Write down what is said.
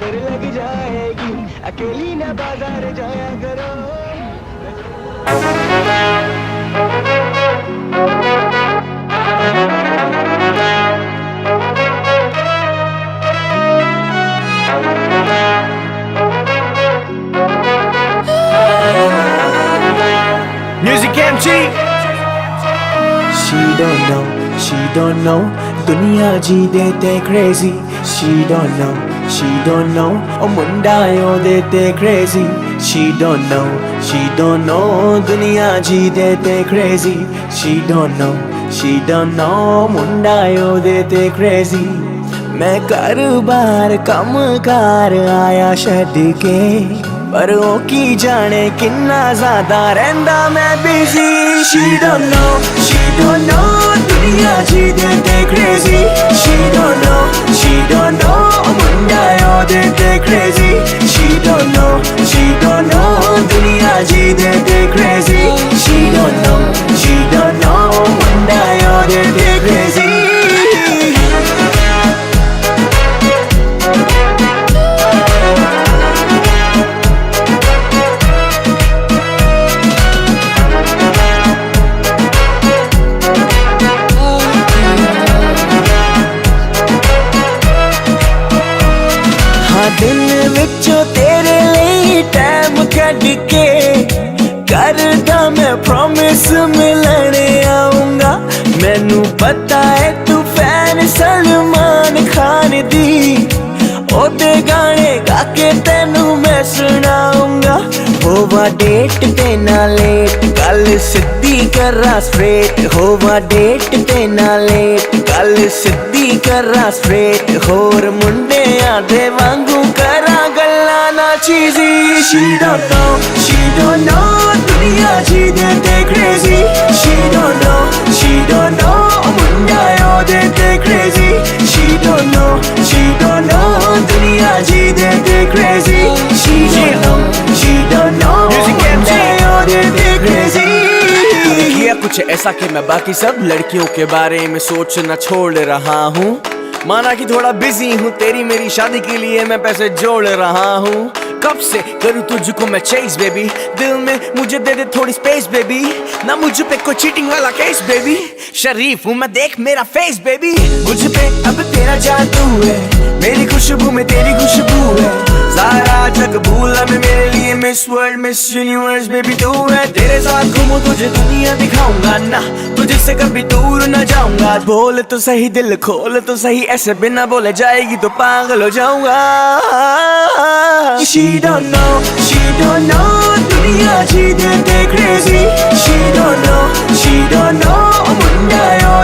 नजर लग जाएगी, अकेली ना बाजार जाया करो। Music MG. She don't know, दुनिया जी देते crazy. She don't know, ओ मुंडा यो देते crazy. She don't know, दुनिया जी देते crazy. She don't know, मुंडा यो देते crazy. मैं कारोबार कम कार आया छड्ड के, पर ओ की जाने किन्ना ज्यादा रहंदा मैं बिजी। She don't know, दुनिया जी देते crazy. She don't know, मुंडा यो देते crazy. She don't know, दुनिया जी देते crazy. She don't know, मुंडा यो देते crazy. दिल विचों तेरे लिए टाइम कढ के करदा मैं प्रॉमिस मिलने आऊंगा। मैनू पता है तू फैन सलमान खान दी, ओदे गाने गा के तेनू मैं सुनाऊंगा। होवा डेट पे ना लेट, गल सिद्धी करा स्ट्रेट। होवा डेट पे ना लेट, गल सिद्धी करा स्ट्रेट। होर मुंडे आदे वांगू करा गल्ला ना चीजी। She don't know, दुनिया जी देते crazy. She don't know, मुंडा यो देते crazy. She don't know, दुनिया जी देते crazy. She don't know, मुंडा यो देते crazy. किया कुछ ऐसा कि मैं बाकी सब लड़कियों के बारे में सोचना छोड़ रहा हूँ। माना कि थोड़ा बिजी हूँ, तेरी मेरी शादी के लिए मैं पैसे जोड़ रहा हूँ। कब से करूँ तुझको मैं चेस बेबी, दिल में मुझे दे दे थोड़ी स्पेस बेबी। ना मुझ पे कोई चीटिंग वाला केस बेबी, शरीफ हूँ मैं देख मेरा फेस बेबी। मुझ पे अब तेरा जादू है, मेरी खुशबू में तेरी खुशबू है। सारा जग भूला मैं, मेरे लिए miss world miss universe baby तू है। तेरे साथ घूमूं तुझे दुनिया दिखाऊंगा ना, तुझसे कभी दूर न जाऊंगा। बोल तो सही दिल खोल तो सही, ऐसे बिना बोले जाएगी तो पागल हो जाऊंगा। She don't know, दुनिया जी देते crazy. She don't know, Munda yo